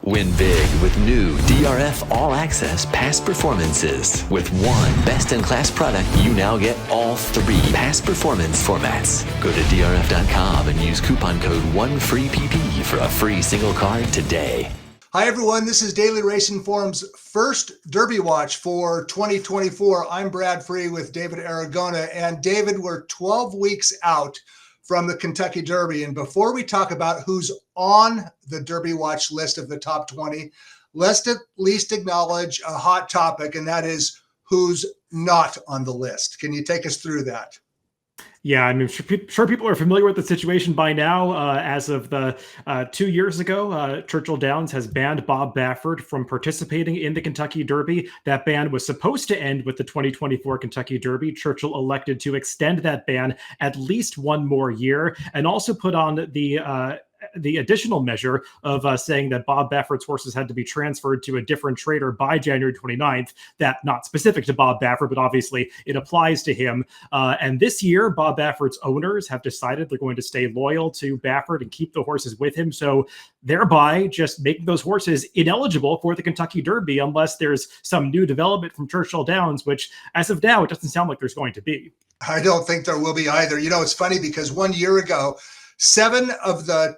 Win big with new DRF All Access past performances. With one best-in-class product, you now get all three past performance formats. Go to DRF.com and use coupon code ONEFREEPP for a free single card today. Hi everyone, this is Daily Racing Forum's first Derby Watch for 2024. I'm Brad Free with David Aragona. And David, we're 12 weeks out from the Kentucky Derby. And before we talk about who's on the Derby Watch list of the top 20, let's at least acknowledge a hot topic, and that is who's not on the list. Can you take us through that? Yeah, I mean, sure people are familiar with the situation by now. As of 2 years ago, Churchill Downs has banned Bob Baffert from participating in the Kentucky Derby. That ban was supposed to end with the 2024 Kentucky Derby. Churchill elected to extend that ban at least one more year and also put on the additional measure of saying that Bob Baffert's horses had to be transferred to a different trader by January 29th. That not specific to Bob Baffert, but obviously it applies to him. And this year, Bob Baffert's owners have decided they're going to stay loyal to Baffert and keep the horses with him. So thereby just making those horses ineligible for the Kentucky Derby unless there's some new development from Churchill Downs, which as of now, it doesn't sound like there's going to be. I don't think there will be either. You know, it's funny because 1 year ago, 7 of the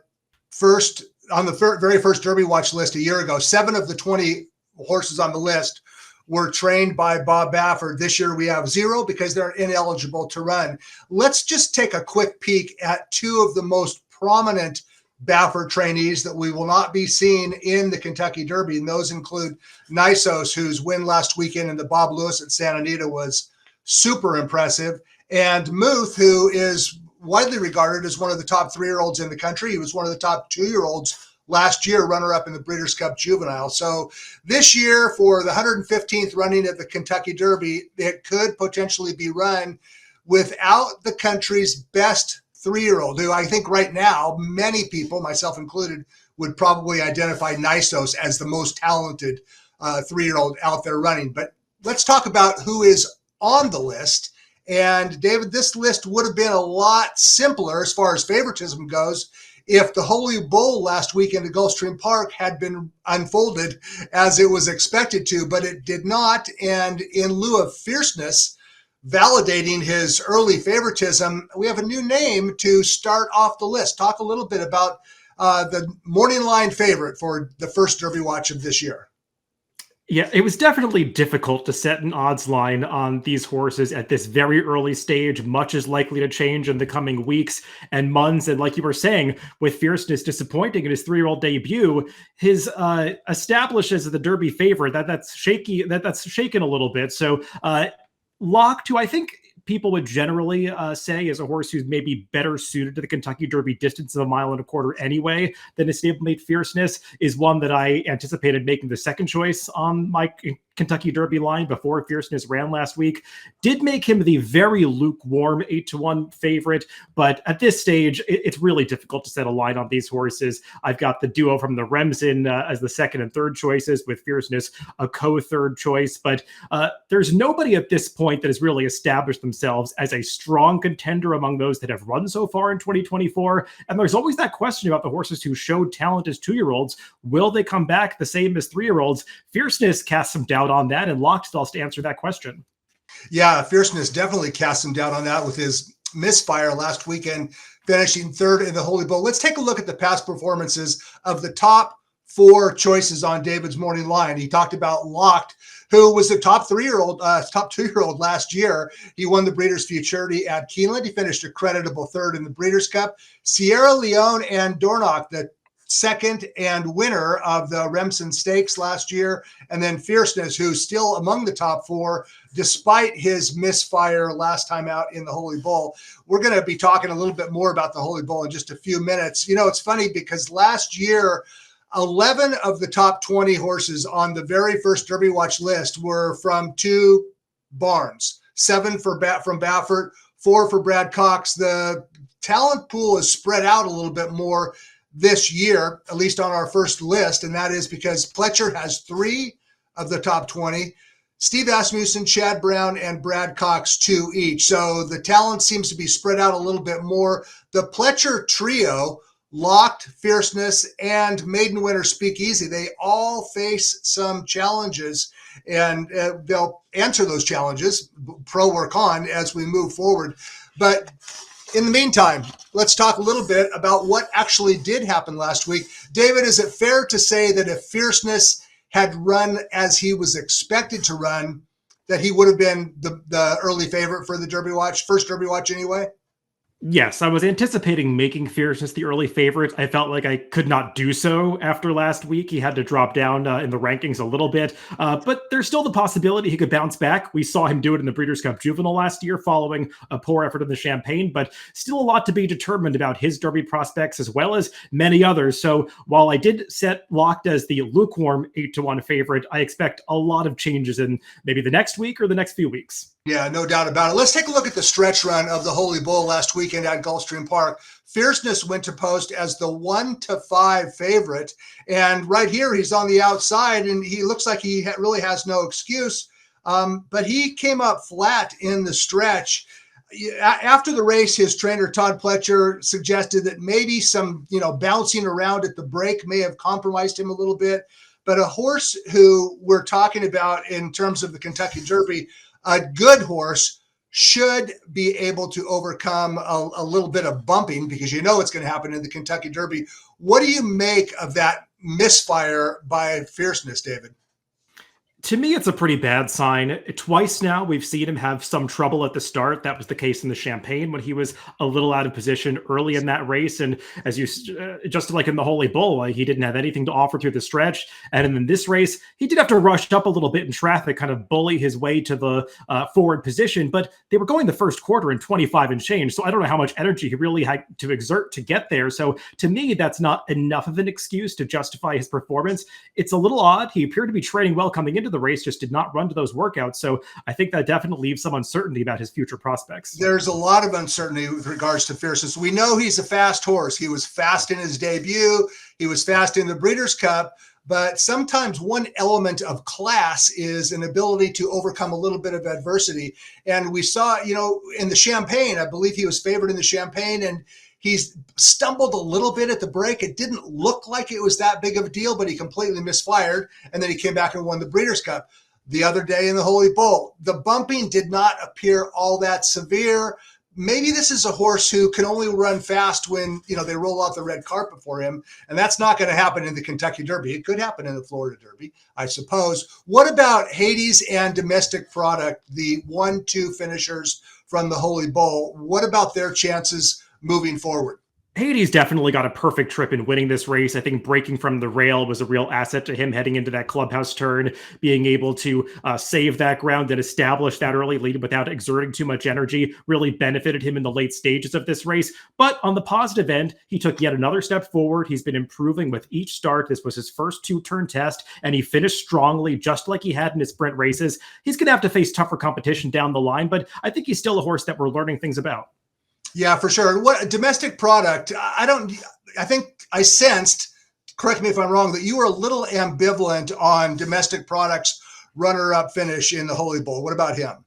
very first Derby Watch list a year ago, 7 of the 20 horses on the list were trained by Bob Baffert. This year we have 0 because they're ineligible to run. Let's just take a quick peek at 2 of the most prominent Baffert trainees that we will not be seeing in the Kentucky Derby. And those include Nysos, whose win last weekend in the Bob Lewis at Santa Anita was super impressive, and Muth, who is widely regarded as one of the top 3-year-olds in the country. He was one of the top 2-year-olds last year, runner-up in the Breeders' Cup Juvenile. So this year, for the 115th running of the Kentucky Derby, it could potentially be run without the country's best 3-year-old, who I think right now, many people, myself included, would probably identify Nysos as the most talented 3-year-old out there running. But let's talk about who is on the list. And David, this list would have been a lot simpler as far as favoritism goes if the Holy Bull last weekend at Gulfstream Park had been unfolded as it was expected to, but it did not. And in lieu of fierceness validating his early favoritism, we have a new name to start off the list. Talk a little bit about the morning line favorite for the first Derby Watch of this year. Yeah, it was definitely difficult to set an odds line on these horses at this very early stage. Much is likely to change in the coming weeks and months. And like you were saying, with fierceness disappointing in his 3-year-old debut, his establishes the Derby favorite. That's shaky. That's shaken a little bit. So Locked, who I think people would generally say is a horse who's maybe better suited to the Kentucky Derby distance of 1.25 miles anyway than his stablemate Fierceness, is one that I anticipated making the second choice on my Kentucky Derby line before Fierceness ran last week. Did make him the very lukewarm 8-1 favorite, but at this stage, it's really difficult to set a line on these horses. I've got the duo from the Remsen as the second and third choices, with Fierceness a co-third choice, but there's nobody at this point that has really established themselves as a strong contender among those that have run so far in 2024. And there's always that question about the horses who showed talent as 2-year-olds. Will they come back the same as 3-year-olds? Fierceness casts some doubt on that, and Locked still has to answer that question. Yeah, Fierceness definitely cast some doubt on that with his misfire last weekend, finishing third in the Holy Bull. Let's take a look at the past performances of the top 4 choices on David's morning line. He talked about Locked, who was the top 2-year-old last year. He won the Breeders' Futurity at Keeneland. He finished a creditable third in the Breeders' Cup. Sierra Leone and Dornoch, the second and winner of the Remsen Stakes last year, and then Fierceness, who's still among the top 4 despite his misfire last time out in the Holy Bull. We're going to be talking a little bit more about the Holy Bull in just a few minutes. You know, it's funny because last year, 11 of the top 20 horses on the very first Derby Watch list were from 2 barns, 7 from Baffert, 4 for Brad Cox. The talent pool is spread out a little bit more this year, at least on our first list, and that is because Pletcher has 3 of the top 20, Steve Asmussen, Chad Brown, and Brad Cox 2 each. So the talent seems to be spread out a little bit more. The Pletcher trio Locked, Fierceness, and Maiden Winner Speakeasy. They all face some challenges, and they'll answer those challenges, pro or con, as we move forward. But in the meantime, let's talk a little bit about what actually did happen last week. David, is it fair to say that if Fierceness had run as he was expected to run, that he would have been the early favorite for the Derby Watch, first Derby Watch anyway? Yes, I was anticipating making Fierceness the early favorite. I felt like I could not do so after last week. He had to drop down in the rankings a little bit, but there's still the possibility he could bounce back. We saw him do it in the Breeders' Cup Juvenile last year following a poor effort in the Champagne, but still a lot to be determined about his Derby prospects as well as many others. So while I did set Locked as the lukewarm 8-1 favorite, I expect a lot of changes in maybe the next week or the next few weeks. Yeah, no doubt about it. Let's take a look at the stretch run of the Holy Bull last weekend at Gulfstream Park. Fierceness went to post as the 1-5 favorite. And right here, he's on the outside, and he looks like he really has no excuse. But he came up flat in the stretch. After the race, his trainer, Todd Pletcher, suggested that maybe some, bouncing around at the break may have compromised him a little bit. But a horse who we're talking about in terms of the Kentucky Derby, a good horse, should be able to overcome a little bit of bumping, because it's going to happen in the Kentucky Derby. What do you make of that misfire by Fierceness, David? To me, it's a pretty bad sign. Twice now, we've seen him have some trouble at the start. That was the case in the Champagne when he was a little out of position early in that race. And as you, just like in the Holy Bull, he didn't have anything to offer through the stretch. And in this race, he did have to rush up a little bit in traffic, kind of bully his way to the forward position. But they were going the first quarter in 25 and change. So I don't know how much energy he really had to exert to get there. So to me, that's not enough of an excuse to justify his performance. It's a little odd. He appeared to be training well coming into the race, just did not run to those workouts. So I think that definitely leaves some uncertainty about his future prospects. There's a lot of uncertainty with regards to Fierceness. We know he's a fast horse. He was fast in his debut. He was fast in the Breeders' Cup. But sometimes one element of class is an ability to overcome a little bit of adversity. And we saw, in the Champagne, I believe he was favored in the Champagne, and he's stumbled a little bit at the break. It didn't look like it was that big of a deal, but he completely misfired. And then he came back and won the Breeders' Cup. The other day in the Holy Bull, the bumping did not appear all that severe. Maybe this is a horse who can only run fast when, they roll out the red carpet for him. And that's not going to happen in the Kentucky Derby. It could happen in the Florida Derby, I suppose. What about Hades and Domestic Product, the 1-2 finishers from the Holy Bull? What about their chances moving forward? Hades definitely got a perfect trip in winning this race. I think breaking from the rail was a real asset to him heading into that clubhouse turn, being able to save that ground and establish that early lead without exerting too much energy really benefited him in the late stages of this race. But on the positive end, he took yet another step forward. He's been improving with each start. This was his first 2-turn test, and he finished strongly, just like he had in his sprint races. He's going to have to face tougher competition down the line, but I think he's still a horse that we're learning things about. Yeah, for sure. What Domestic Product, I think I sensed, correct me if I'm wrong, that you were a little ambivalent on Domestic Product's runner-up finish in the Holy Bull. What about him?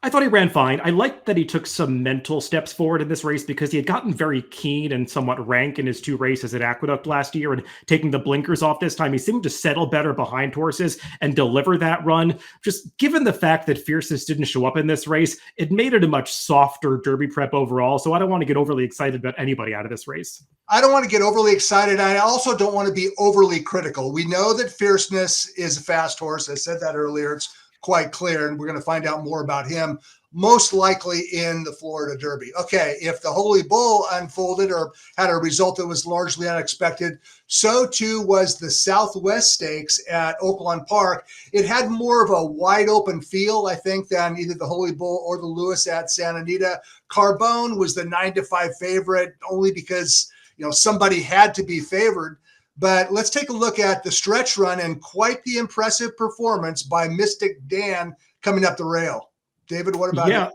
I thought he ran fine. I liked that he took some mental steps forward in this race because he had gotten very keen and somewhat rank in his 2 races at Aqueduct last year, and taking the blinkers off this time, he seemed to settle better behind horses and deliver that run. Just given the fact that Fierceness didn't show up in this race, it made it a much softer Derby prep overall, so I don't want to get overly excited about anybody out of this race. I don't want to get overly excited. I also don't want to be overly critical. We know that Fierceness is a fast horse. I said that earlier. It's quite clear, and we're going to find out more about him most likely in the Florida Derby. Okay, if the Holy Bull unfolded or had a result that was largely unexpected, so too was the Southwest Stakes at Oaklawn Park. It had more of a wide open feel, I think, than either the Holy Bull or the Lewis at Santa Anita. Carbone was the 9-5 favorite only because somebody had to be favored. But let's take a look at the stretch run and quite the impressive performance by Mystic Dan coming up the rail. David, what about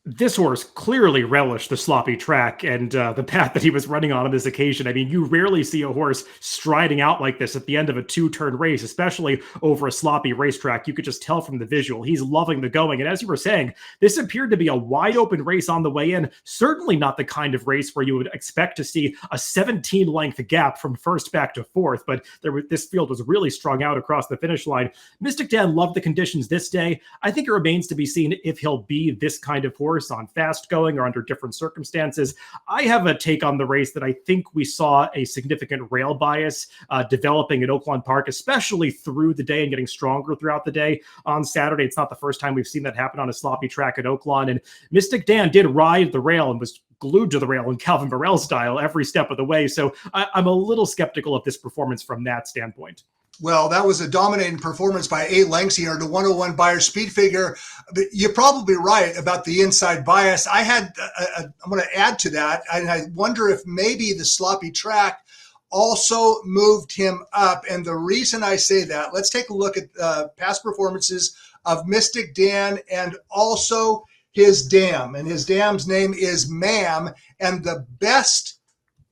it? This horse clearly relished the sloppy track and the path that he was running on this occasion. I mean, you rarely see a horse striding out like this at the end of a two-turn race, especially over a sloppy racetrack. You could just tell from the visual. He's loving the going. And as you were saying, this appeared to be a wide-open race on the way in. Certainly not the kind of race where you would expect to see a 17-length gap from first back to fourth, but this field was really strung out across the finish line. Mystic Dan loved the conditions this day. I think it remains to be seen if he'll be this kind of horse on fast going or under different circumstances. I have a take on the race that I think we saw a significant rail bias developing at Oaklawn Park, especially through the day and getting stronger throughout the day on Saturday. It's not the first time we've seen that happen on a sloppy track at Oaklawn. And Mystic Dan did ride the rail and was glued to the rail in Calvin Burrell style every step of the way. So I'm a little skeptical of this performance from that standpoint. Well, that was a dominating performance by 8 lengths. He earned a 101 Beyer speed figure. But you're probably right about the inside bias. I'm going to add to that. I wonder if maybe the sloppy track also moved him up. And the reason I say that, let's take a look at past performances of Mystic Dan and also his dam. And his dam's name is Ma'am. And the best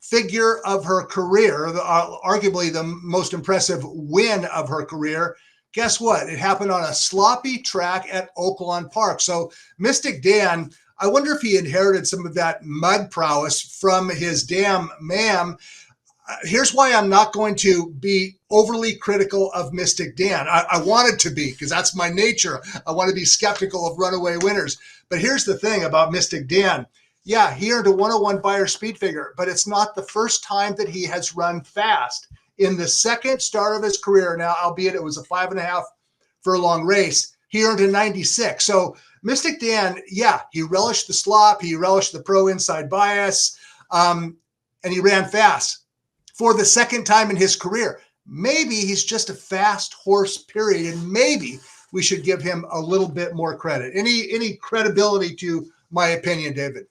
figure of her career, arguably the most impressive win of her career, guess what? It happened on a sloppy track at Oaklawn Park. So Mystic Dan, I wonder if he inherited some of that mud prowess from his dam, Ma'am. Here's why I'm not going to be overly critical of Mystic Dan. I wanted to be, because that's my nature. I want to be skeptical of runaway winners. But here's the thing about Mystic Dan. Yeah, he earned a 101 Beyer speed figure, but it's not the first time that he has run fast. In the second start of his career, now, albeit it was a 5.5 furlong race, he earned a 96. So Mystic Dan, yeah, he relished the slop, he relished the pro inside bias, and he ran fast for the second time in his career. Maybe he's just a fast horse, period, and maybe we should give him a little bit more credit. Any credibility to my opinion, David?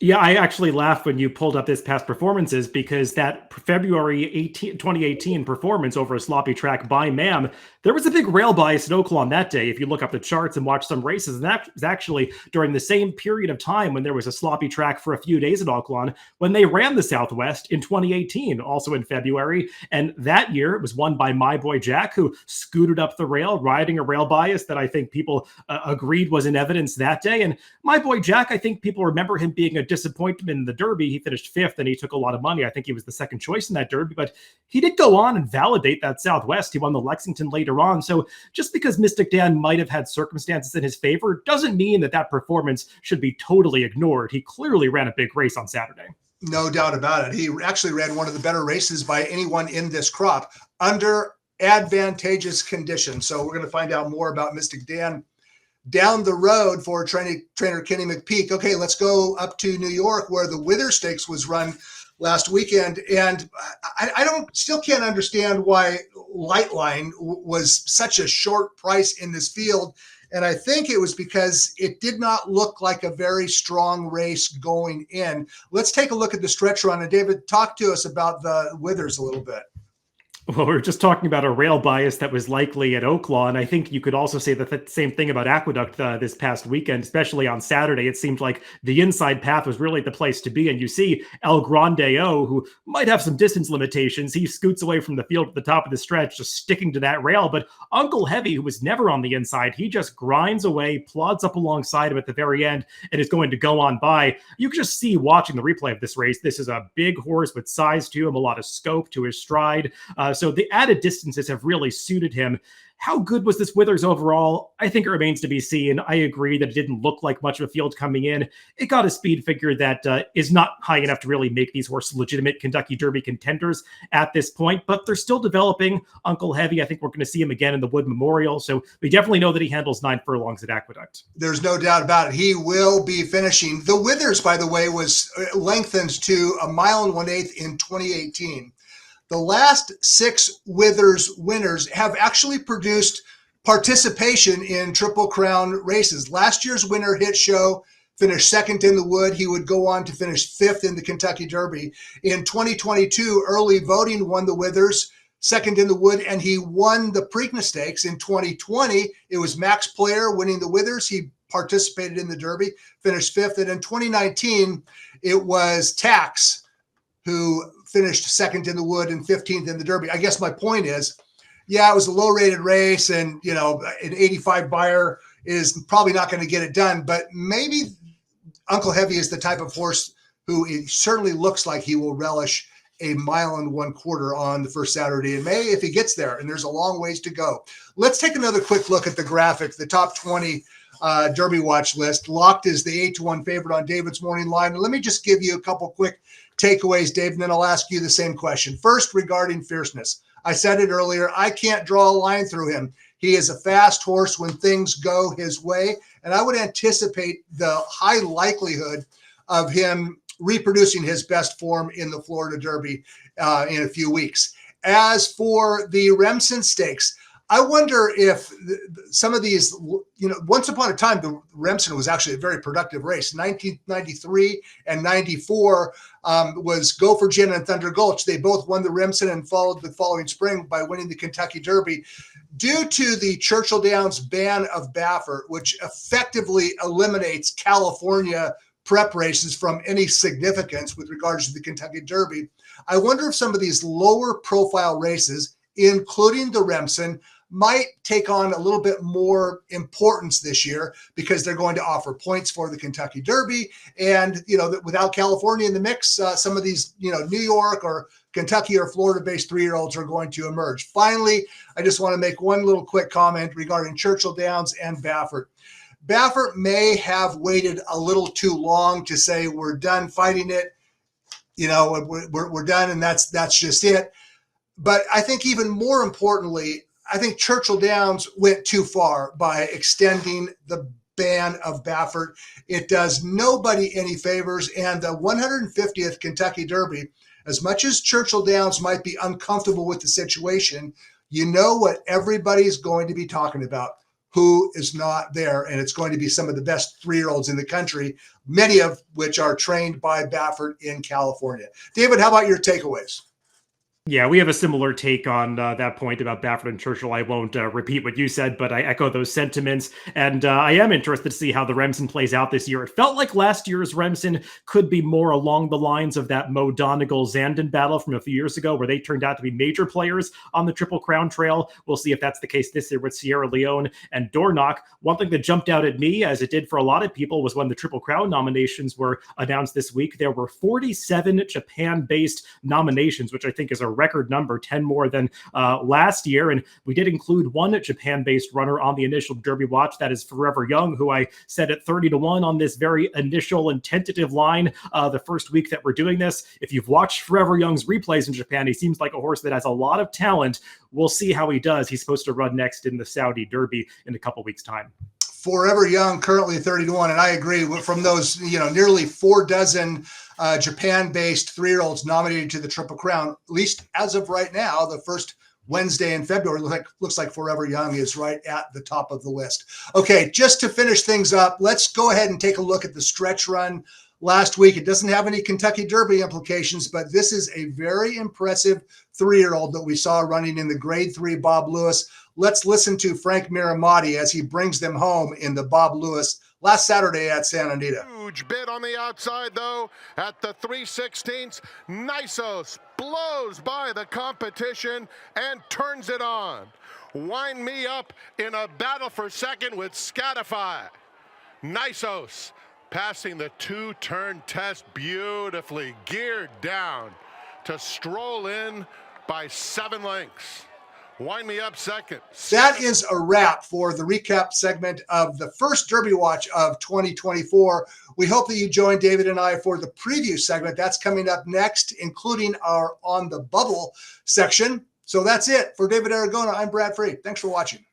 Yeah, I actually laughed when you pulled up his past performances because that February 2018 performance over a sloppy track by Ma'am, there was a big rail bias at Oaklawn that day. If you look up the charts and watch some races, and that was actually during the same period of time when there was a sloppy track for a few days at Oaklawn when they ran the Southwest in 2018, also in February. And that year it was won by My Boy Jack, who scooted up the rail, riding a rail bias that I think people agreed was in evidence that day. And My Boy Jack, I think people remember him being a disappointment in the Derby. He finished 5th and he took a lot of money. I think he was the second choice in that Derby, but he did go on and validate that Southwest. He won the Lexington later on. So just because Mystic Dan might have had circumstances in his favor doesn't mean that that performance should be totally ignored. He clearly ran a big race on Saturday. No doubt about it. He actually ran one of the better races by anyone in this crop under advantageous conditions. So we're going to find out more about Mystic Dan down the road for trainer Kenny McPeak. Okay, let's go up to New York where the Wither Stakes was run last weekend. And I still can't understand why Lightline was such a short price in this field. And I think it was because it did not look like a very strong race going in. Let's take a look at the stretch run. And David, talk to us about the Withers a little bit. Well, we were just talking about a rail bias that was likely at Oaklawn. I think you could also say the same thing about Aqueduct this past weekend, especially on Saturday. It seemed like the inside path was really the place to be. And you see El Grandeo, who might have some distance limitations. He scoots away from the field at the top of the stretch, just sticking to that rail. But Uncle Heavy, who was never on the inside, he just grinds away, plods up alongside him at the very end, and is going to go on by. You can just see watching the replay of this race, this is a big horse with size to him, a lot of scope to his stride. So the added distances have really suited him. How good was this Withers overall? I think it remains to be seen. I agree that it didn't look like much of a field coming in. It got a speed figure that is not high enough to really make these horses legitimate Kentucky Derby contenders at this point, but they're still developing. Uncle Heavy, I think we're going to see him again in the Wood Memorial, so we definitely know that he handles 9 furlongs at Aqueduct. There's no doubt about it. He will be finishing. The Withers, by the way, was lengthened to 1 1/8 in 2018. The last 6 Withers winners have actually produced participation in Triple Crown races. Last year's winner, Hit Show, finished 2nd in the Wood. He would go on to finish 5th in the Kentucky Derby. In 2022, Early Voting won the Withers, 2nd in the Wood, and he won the Preakness Stakes. In 2020, it was Max Player winning the Withers. He participated in the Derby, finished 5th. And in 2019, it was Tax who finished 2nd in the Wood and 15th in the Derby. I guess my point is, yeah, it was a low-rated race, and an 85 buyer is probably not going to get it done. But maybe Uncle Heavy is the type of horse who it certainly looks like he will relish a 1 1/4 on the first Saturday in May if he gets there, and there's a long ways to go. Let's take another quick look at the graphic, the top 20 Derby watch list. Locked is the 8-1 favorite on David's morning line. And let me just give you a couple quick takeaways, Dave, and then I'll ask you the same question. First, regarding fierceness. I said it earlier, I can't draw a line through him. He is a fast horse when things go his way, and I would anticipate the high likelihood of him reproducing his best form in the Florida Derby in a few weeks. As for the Remsen Stakes, I wonder if some of these, once upon a time, the Remsen was actually a very productive race. 1993 and 94 was Gopher Gin and Thunder Gulch. They both won the Remsen and followed the following spring by winning the Kentucky Derby. Due to the Churchill Downs ban of Baffert, which effectively eliminates California prep races from any significance with regards to the Kentucky Derby, I wonder if some of these lower profile races, including the Remsen, might take on a little bit more importance this year because they're going to offer points for the Kentucky Derby. And, without California in the mix, some of these, New York or Kentucky or Florida-based 3-year-olds are going to emerge. Finally, I just want to make one little quick comment regarding Churchill Downs and Baffert. Baffert may have waited a little too long to say we're done fighting it. We're done, and that's just it. But I think even more importantly, I think Churchill Downs went too far by extending the ban of Baffert. It does nobody any favors. And the 150th Kentucky Derby, as much as Churchill Downs might be uncomfortable with the situation, you know what everybody's going to be talking about. Who is not there, and it's going to be some of the best 3-year-olds in the country, many of which are trained by Baffert in California. David, how about your takeaways? Yeah, we have a similar take on that point about Baffert and Churchill. I won't repeat what you said, but I echo those sentiments. And I am interested to see how the Remsen plays out this year. It felt like last year's Remsen could be more along the lines of that Mo Donegal-Zandon battle from a few years ago, where they turned out to be major players on the Triple Crown Trail. We'll see if that's the case this year with Sierra Leone and Dornoch. One thing that jumped out at me, as it did for a lot of people, was when the Triple Crown nominations were announced this week. There were 47 Japan-based nominations, which I think is a record number, 10 more than last year. And we did include one Japan-based runner on the initial Derby watch. That is Forever Young, who I said at 30-1 on this very initial and tentative line the first week that we're doing this. If you've watched Forever Young's replays in Japan, he seems like a horse that has a lot of talent. We'll see how he does. He's supposed to run next in the Saudi Derby in a couple weeks' time. Forever Young, currently 30-1, and I agree. From those, nearly 4 dozen Japan-based 3-year-olds nominated to the Triple Crown, at least as of right now, the first Wednesday in February, looks like Forever Young is right at the top of the list. Okay, just to finish things up, let's go ahead and take a look at the stretch run last week. It doesn't have any Kentucky Derby implications, but this is a very impressive 3-year-old that we saw running in the Grade 3 Bob Lewis. Let's listen to Frank Miramati as he brings them home in the Bob Lewis last Saturday at Santa Anita. Huge bid on the outside, though, at the 3/16. Nisos blows by the competition and turns it on. Wind me up in a battle for second with Scatify. Nisos passing the 2-turn test beautifully, geared down to stroll in by 7 lengths. Wind me up second. That is a wrap for the recap segment of the first Derby Watch of 2024. We hope that you join David and I for the preview segment. That's coming up next, including our On the Bubble section. So that's it. For David Aragona, I'm Brad Free. Thanks for watching.